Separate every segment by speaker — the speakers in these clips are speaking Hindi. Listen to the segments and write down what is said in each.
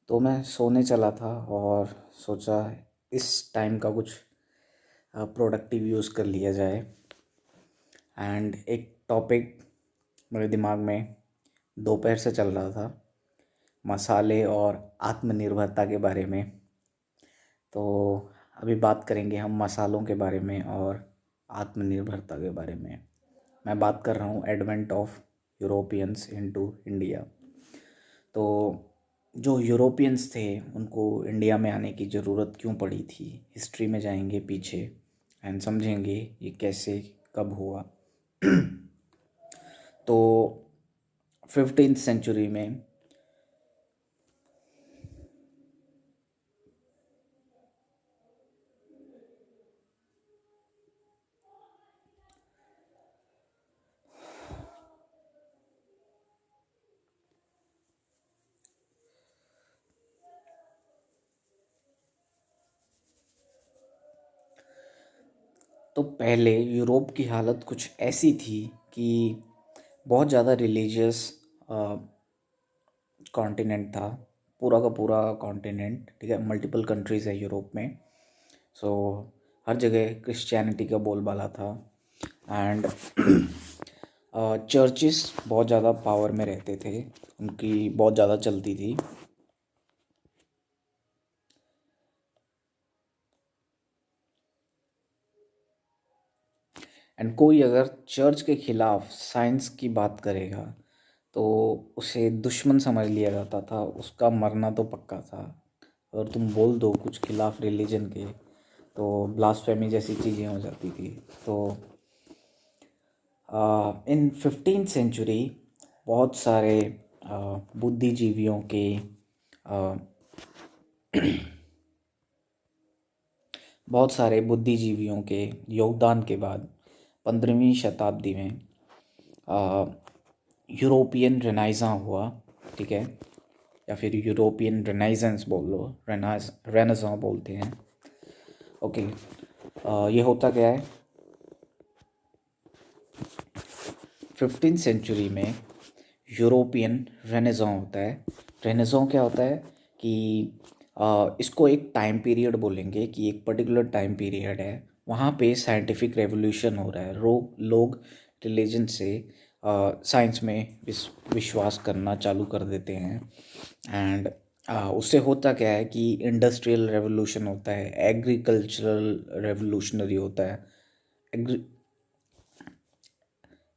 Speaker 1: तो मैं सोने चला था और सोचा इस टाइम का कुछ प्रोडक्टिव यूज़ कर लिया जाए। एंड एक टॉपिक मेरे दिमाग में दोपहर से चल रहा था, मसाले और आत्मनिर्भरता के बारे में। तो अभी बात करेंगे हम मसालों के बारे में और आत्मनिर्भरता के बारे में। मैं बात कर रहा हूँ advent of Europeans into India. तो जो यूरोपियंस थे उनको इंडिया में आने की ज़रूरत क्यों पड़ी थी, हिस्ट्री में जाएंगे पीछे एंड समझेंगे ये कैसे कब हुआ। तो 15th सेंचुरी में तो पहले यूरोप की हालत कुछ ऐसी थी कि बहुत ज़्यादा रिलीजियस कॉन्टिनेंट था, पूरा का पूरा कॉन्टिनेंट, ठीक है। मल्टीपल कंट्रीज़ है यूरोप में। सो हर जगह क्रिश्चियनिटी का बोलबाला था एंड चर्चिस बहुत ज़्यादा पावर में रहते थे, उनकी बहुत ज़्यादा चलती थी। एंड कोई अगर चर्च के खिलाफ साइंस की बात करेगा तो उसे दुश्मन समझ लिया जाता था, उसका मरना तो पक्का था। अगर तुम बोल दो कुछ खिलाफ रिलीजन के तो ब्लास्फेमी जैसी चीज़ें हो जाती थी। तो इन 15th सेंचुरी बहुत सारे बुद्धिजीवियों के बहुत सारे बुद्धिजीवियों के योगदान के बाद 15वीं शताब्दी में यूरोपियन रेनाइज़ा हुआ, ठीक है, या फिर यूरोपियन रेनाइजेंस बोल लो, रेनेसां बोलते हैं। ओके, ये होता क्या है, 15th सेंचुरी में यूरोपियन रेनेसां होता है। रेनेसां क्या होता है कि इसको एक टाइम पीरियड बोलेंगे कि एक पर्टिकुलर टाइम पीरियड है, वहाँ पे साइंटिफिक रेवोल्यूशन हो रहा है। लोग रिलीजन से साइंस में विश्वास करना चालू कर देते हैं। एंड उससे होता क्या है कि इंडस्ट्रियल रेवोल्यूशन होता है, एग्रीकल्चरल रेवोल्यूशनरी होता है,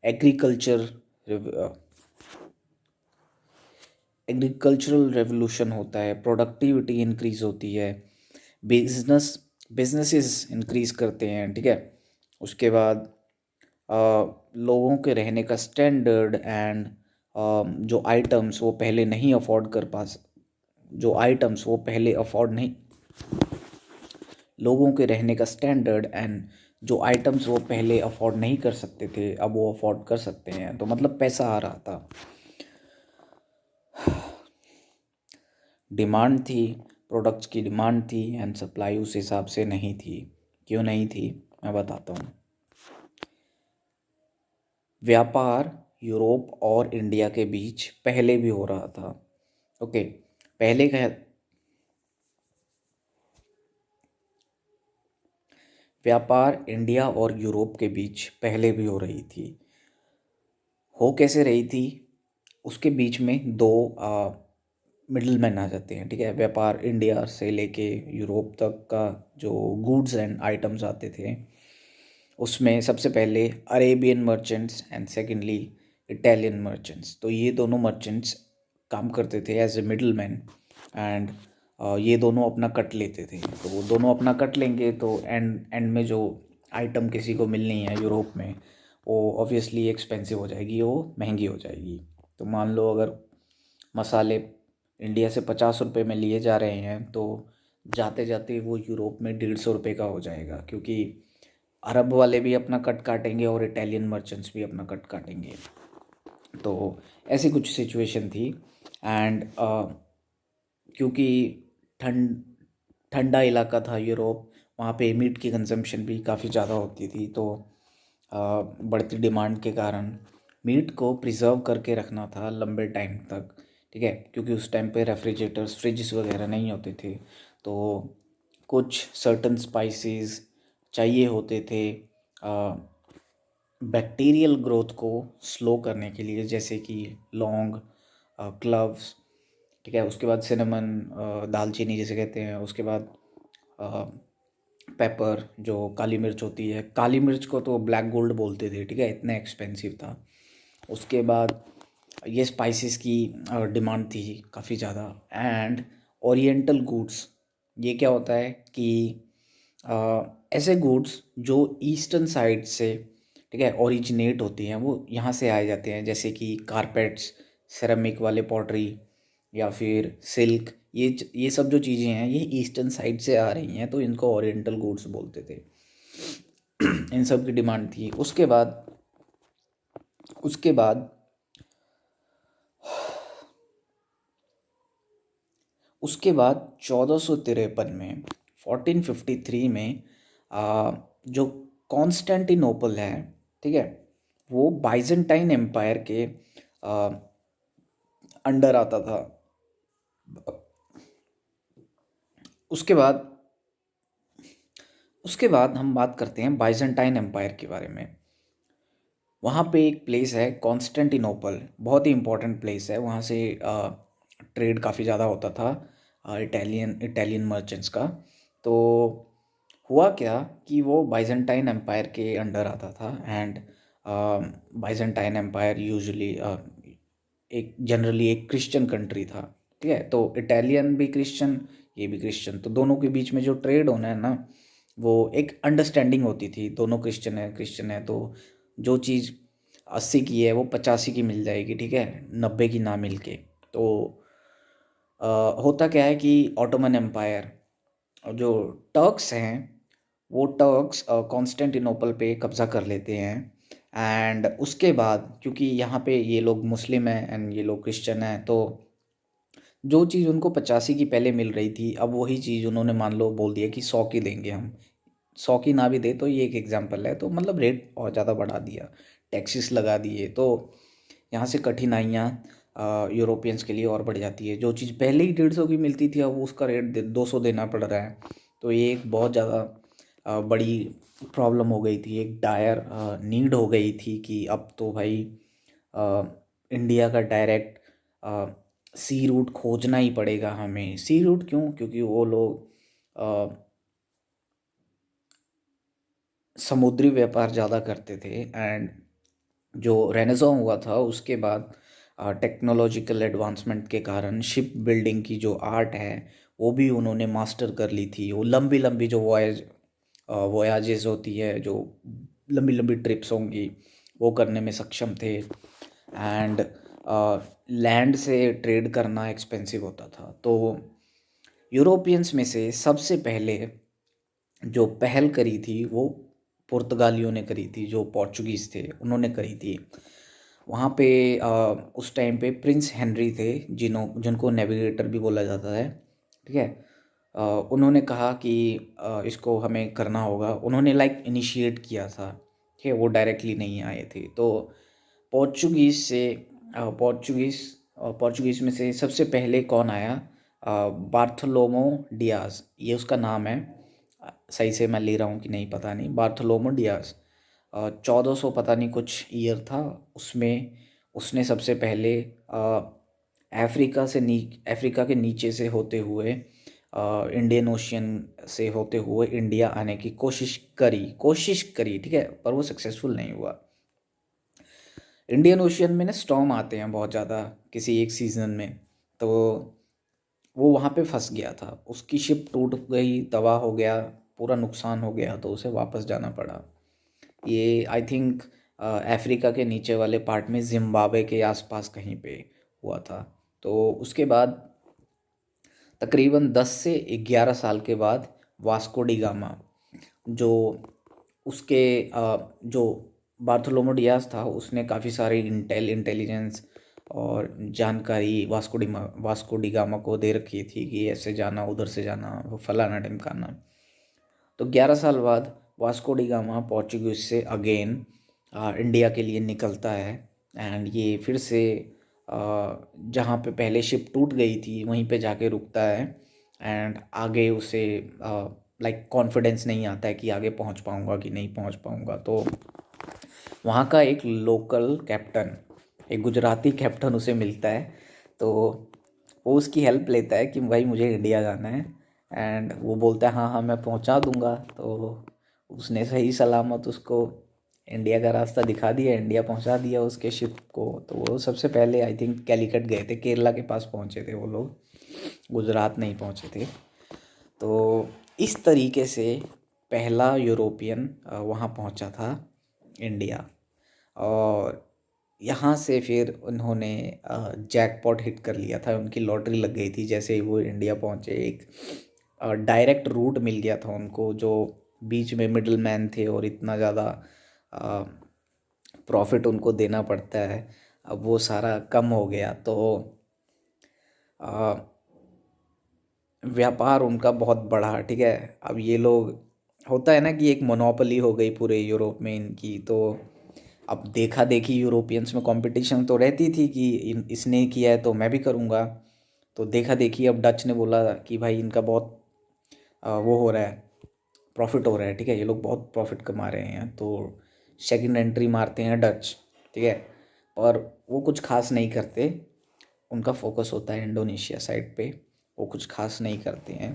Speaker 1: एग्रीकल्चरल रेवोल्यूशन होता है, प्रोडक्टिविटी इंक्रीज़ होती है, बिजनेसेस इंक्रीज़ करते हैं, ठीक है। उसके बाद लोगों के रहने का स्टैंडर्ड एंड जो आइटम्स वो पहले नहीं अफोर्ड कर पा जो आइटम्स वो पहले अफोर्ड नहीं लोगों के रहने का स्टैंडर्ड एंड जो आइटम्स वो पहले अफोर्ड नहीं कर सकते थे अब वो अफोर्ड कर सकते हैं। तो मतलब पैसा आ रहा था, डिमांड थी, प्रोडक्ट्स की डिमांड थी एंड सप्लाई उस हिसाब से नहीं थी। क्यों नहीं थी मैं बताता हूँ। व्यापार यूरोप और इंडिया के बीच पहले भी हो रहा था। ओके, पहले का व्यापार इंडिया और यूरोप के बीच पहले भी हो रही थी। हो कैसे रही थी, उसके बीच में दो मिडल मैन आ जाते हैं, ठीक है। व्यापार इंडिया से लेके यूरोप तक का जो गुड्स एंड आइटम्स आते थे उसमें सबसे पहले Arabian merchants and secondly Italian merchants. तो ये दोनों मर्चेंट्स काम करते थे as a middle man and ये दोनों अपना कट लेते थे। तो वो दोनों अपना कट लेंगे तो एंड में जो आइटम किसी को मिलनी है यूरोप में वो ऑब्वियसली एक्सपेंसिव हो जाएगी, वो महंगी हो जाएगी। तो मान लो अगर मसाले इंडिया से 50 रुपये में लिए जा रहे हैं तो जाते जाते वो यूरोप में 150 रुपये का हो जाएगा, क्योंकि अरब वाले भी अपना कट काटेंगे और इटालियन मर्चेंट्स भी अपना कट काटेंगे। तो ऐसी कुछ सिचुएशन थी एंड क्योंकि ठंडा इलाका था यूरोप, वहाँ पे मीट की कंजम्पशन भी काफ़ी ज़्यादा होती थी। तो बढ़ती डिमांड के कारण मीट को प्रिजर्व करके रखना था लंबे टाइम तक, ठीक है, क्योंकि उस टाइम पे रेफ्रिजरेटर्स फ्रिजेस वगैरह नहीं होते थे, तो कुछ सर्टन स्पाइसेस चाहिए होते थे बैक्टीरियल ग्रोथ को स्लो करने के लिए, जैसे कि लौंग, क्लव्स, ठीक है, उसके बाद सिनेमन, दालचीनी जिसे कहते हैं, उसके बाद पेपर जो काली मिर्च होती है, काली मिर्च को तो ब्लैक गोल्ड बोलते थे, ठीक है, इतना एक्सपेंसिव था। उसके बाद ये स्पाइसेस की डिमांड थी काफ़ी ज़्यादा। एंड ओरिएंटल गुड्स, ये क्या होता है कि ऐसे गुड्स जो ईस्टर्न साइड से, ठीक है, ओरिजिनेट होती हैं, वो यहाँ से आए जाते हैं, जैसे कि कारपेट्स, सिरेमिक वाले पॉटरी, या फिर सिल्क, ये सब जो चीज़ें हैं ये ईस्टर्न साइड से आ रही हैं, तो इनको ओरिएंटल गुड्स बोलते थे। इन सब की डिमांड थी। उसके बाद उसके बाद 1453 में, 1453 में जो कॉन्स्टेंटिनोपल है, ठीक है, वो बाइजेंटाइन एम्पायर के अंडर आता था। उसके बाद उसके बाद हम बात करते हैं बाइजेंटाइन एम्पायर के बारे में। वहाँ पे एक प्लेस है कॉन्स्टेंटिनोपल, बहुत ही इम्पोर्टेंट प्लेस है, वहाँ से ट्रेड काफ़ी ज़्यादा होता था इटालियन मर्चेंट्स का। तो हुआ क्या कि वो बाइजेंटाइन एम्पायर के अंडर आता था। एंड बाइजेंटाइन एम्पायर यूजुअली एक जनरली एक क्रिश्चियन कंट्री था, ठीक है, तो इटालियन भी क्रिश्चियन, ये भी क्रिश्चियन, तो दोनों के बीच में जो ट्रेड होना है ना, वो एक अंडरस्टैंडिंग होती थी, दोनों क्रिश्चियन है, तो जो चीज़ 80 की है वो 85 की मिल जाएगी, ठीक है, 90 की ना मिल के। तो होता क्या है कि ऑटोमन एम्पायर और जो टर्क्स हैं, वो टर्क्स कॉन्स्टेंटिनोपल पे कब्ज़ा कर लेते हैं। एंड उसके बाद क्योंकि यहाँ पे ये लोग मुस्लिम हैं एंड ये लोग क्रिश्चियन हैं, तो जो चीज़ उनको 85 की पहले मिल रही थी, अब वही चीज़ उन्होंने मान लो बोल दिया कि 100 की देंगे हम। 100 की ना भी दे तो ये एक एग्जांपल है, तो मतलब रेट और ज़्यादा बढ़ा दिया, टैक्सेस लगा दिए, तो यहाँ से कठिनाइयाँ यूरोपियंस के लिए और बढ़ जाती है। जो चीज़ पहले ही 150 की मिलती थी, अब उसका रेट 200 देना पड़ रहा है। तो ये एक बहुत ज़्यादा बड़ी प्रॉब्लम हो गई थी, एक डायर नीड हो गई थी कि अब तो भाई इंडिया का डायरेक्ट सी रूट खोजना ही पड़ेगा हमें। सी रूट क्यों? क्योंकि वो लोग समुद्री व्यापार ज़्यादा करते थे। एंड जो रेनेसां हुआ था उसके बाद टेक्नोलॉजिकल एडवांसमेंट के कारण शिप बिल्डिंग की जो आर्ट है वो भी उन्होंने मास्टर कर ली थी। वो लंबी लंबी जो वॉयाजेस होती है, जो लंबी लंबी ट्रिप्स होंगी, वो करने में सक्षम थे। एंड लैंड से ट्रेड करना एक्सपेंसिव होता था। तो यूरोपियंस में से सबसे पहले जो पहल करी थी वो पुर्तगालियों ने करी थी, जो पोर्चुगीज़ थे उन्होंने करी थी। वहाँ पे उस टाइम पे प्रिंस हेनरी थे, जिनको नेविगेटर भी बोला जाता है, ठीक है। उन्होंने कहा कि इसको हमें करना होगा, उन्होंने लाइक इनिशिएट किया था, ठीक है, वो डायरेक्टली नहीं आए थे। तो पोर्चुगीज़ से पोर्चुगीज़ में से सबसे पहले कौन आया? बार्थोलोमो डियाज, ये उसका नाम है। सही से मैं ले रहा हूँ कि नहीं पता नहीं। बार्थोलोमो डियाज 1400 पता नहीं कुछ ईयर था, उसमें उसने सबसे पहले अफ्रीका के नीचे से होते हुए इंडियन ओशियन से होते हुए इंडिया आने की कोशिश करी, ठीक है, पर वो सक्सेसफुल नहीं हुआ। इंडियन ओशियन में ना स्टॉर्म आते हैं बहुत ज़्यादा किसी एक सीज़न में, तो वो वहाँ पे फंस गया था, उसकी शिप टूट गई, तबाह हो गया, पूरा नुकसान हो गया, तो उसे वापस जाना पड़ा। ये आई थिंक अफ्रीका के नीचे वाले पार्ट में जिम्बाब्वे के आसपास कहीं पे हुआ था। तो उसके बाद तकरीबन 10 से 11 साल के बाद वास्को डी गामा, जो उसके जो बार्थोलोमो डियाज था, उसने काफ़ी सारी इंटेलिजेंस और जानकारी वास्को डी गामा को दे रखी थी कि ऐसे जाना, उधर से जाना, वो फलाना ढिमकाना। तो 11 साल बाद वास्को डी गामा पोर्चुगीज से अगेन इंडिया के लिए निकलता है। एंड ये फिर से जहाँ पे पहले शिप टूट गई थी वहीं पे जाके रुकता है एंड आगे उसे लाइक कॉन्फिडेंस नहीं आता है कि आगे पहुँच पाऊँगा कि नहीं पहुँच पाऊँगा। तो वहाँ का एक लोकल कैप्टन, एक गुजराती कैप्टन उसे मिलता है। तो वो उसकी हेल्प लेता है कि भाई मुझे इंडिया जाना है एंड वो बोलता है हाँ हाँ मैं पहुँचा दूँगा। तो उसने सही सलामत उसको इंडिया का रास्ता दिखा दिया, इंडिया पहुँचा दिया उसके शिप को। तो वो सबसे पहले आई थिंक कैलीकट गए थे, केरला के पास पहुँचे थे वो लोग, गुजरात नहीं पहुँचे थे। तो इस तरीके से पहला यूरोपियन वहाँ पहुँचा था इंडिया। और यहाँ से फिर उन्होंने जैकपॉट हिट कर लिया था, उनकी लॉटरी लग गई थी जैसे ही वो इंडिया पहुँचे। एक डायरेक्ट रूट मिल गया था उनको, जो बीच में मिडल मैन थे और इतना ज़्यादा प्रॉफिट उनको देना पड़ता है, अब वो सारा कम हो गया। तो व्यापार उनका बहुत बढ़ा, ठीक है। अब ये लोग, होता है ना कि एक मोनोपोली हो गई पूरे यूरोप में इनकी। तो अब देखा देखी यूरोपियंस में कंपटीशन तो रहती थी कि इसने किया है तो मैं भी करूँगा। तो देखा देखी अब डच ने बोला कि भाई इनका बहुत वो हो रहा है, प्रॉफिट हो रहा है, ठीक है, ये लोग बहुत प्रॉफिट कमा रहे हैं। तो सेकंड एंट्री मारते हैं डच, ठीक है। और वो कुछ खास नहीं करते, उनका फोकस होता है इंडोनेशिया साइड पे, वो कुछ खास नहीं करते हैं।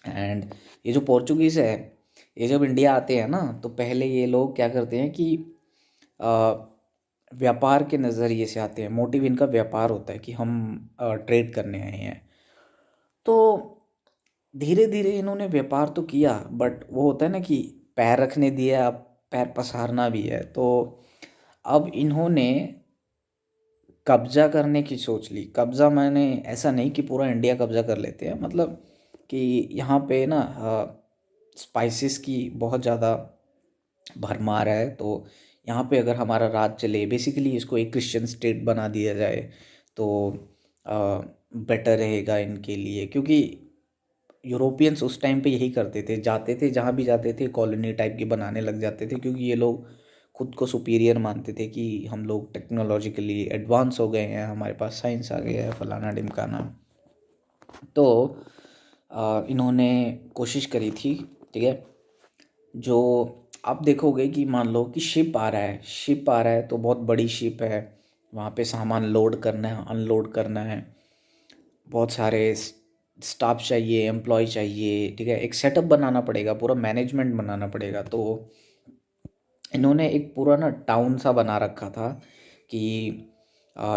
Speaker 1: एंड ये जो पोर्चुगीज़ है, ये जब इंडिया आते हैं ना तो पहले ये लोग क्या करते हैं कि व्यापार के नज़रिए से आते हैं। मोटिव इनका व्यापार होता है कि हम ट्रेड करने आए हैं। तो धीरे धीरे इन्होंने व्यापार तो किया, बट वो होता है ना कि पैर रखने दिया, अब पैर पसारना भी है। तो अब इन्होंने कब्जा करने की सोच ली। कब्जा मैंने ऐसा नहीं कि पूरा इंडिया कब्जा कर लेते हैं, मतलब कि यहाँ पे ना स्पाइसेस की बहुत ज़्यादा भरमार है। तो यहाँ पे अगर हमारा राज चले, बेसिकली इसको एक क्रिश्चियन स्टेट बना दिया जाए तो बेटर रहेगा इनके लिए। क्योंकि यूरोपियंस उस टाइम पे यही करते थे, जाते थे जहाँ भी जाते थे कॉलोनी टाइप की बनाने लग जाते थे, क्योंकि ये लोग खुद को सुपीरियर मानते थे कि हम लोग टेक्नोलॉजिकली एडवांस हो गए हैं, हमारे पास साइंस आ गया है, फलाना ढिमकाना। तो इन्होंने कोशिश करी थी, ठीक है। जो आप देखोगे कि मान लो कि शिप आ रहा है तो बहुत बड़ी शिप है, वहाँ पे सामान लोड करना है, अनलोड करना है, बहुत सारे स्टाफ चाहिए, एम्प्लॉय चाहिए, ठीक है, एक सेटअप बनाना पड़ेगा, पूरा मैनेजमेंट बनाना पड़ेगा। तो इन्होंने एक पूरा ना टाउन सा बना रखा था कि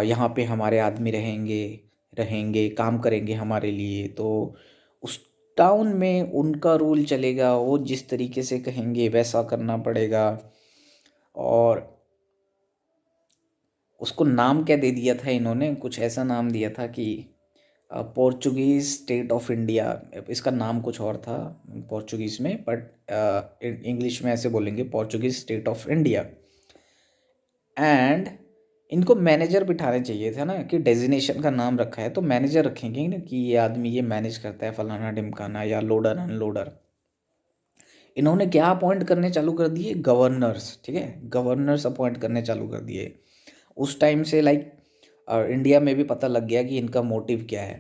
Speaker 1: यहाँ पे हमारे आदमी रहेंगे काम करेंगे हमारे लिए। तो उस टाउन में उनका रूल चलेगा, वो जिस तरीके से कहेंगे वैसा करना पड़ेगा। और उसको नाम क्या दे दिया था इन्होंने, कुछ ऐसा नाम दिया था कि पोर्चुगीज़ स्टेट ऑफ इंडिया। इसका नाम कुछ और था पोर्चुगीज़ में, बट इंग्लिश में ऐसे बोलेंगे Portuguese state of India. And इनको मैनेजर बिठाने चाहिए था ना, कि डेजिनेशन का नाम रखा है तो मैनेजर रखेंगे ना कि ये आदमी ये मैनेज करता है फलाना ढिमकाना, या लोडर अनलोडर। इन्होंने क्या अपॉइंट करने चालू कर दिए, गवर्नर्स, ठीक है, गवर्नर्स अपॉइंट करने चालू कर दिए। उस टाइम से लाइक इंडिया में भी पता लग गया कि इनका मोटिव क्या है।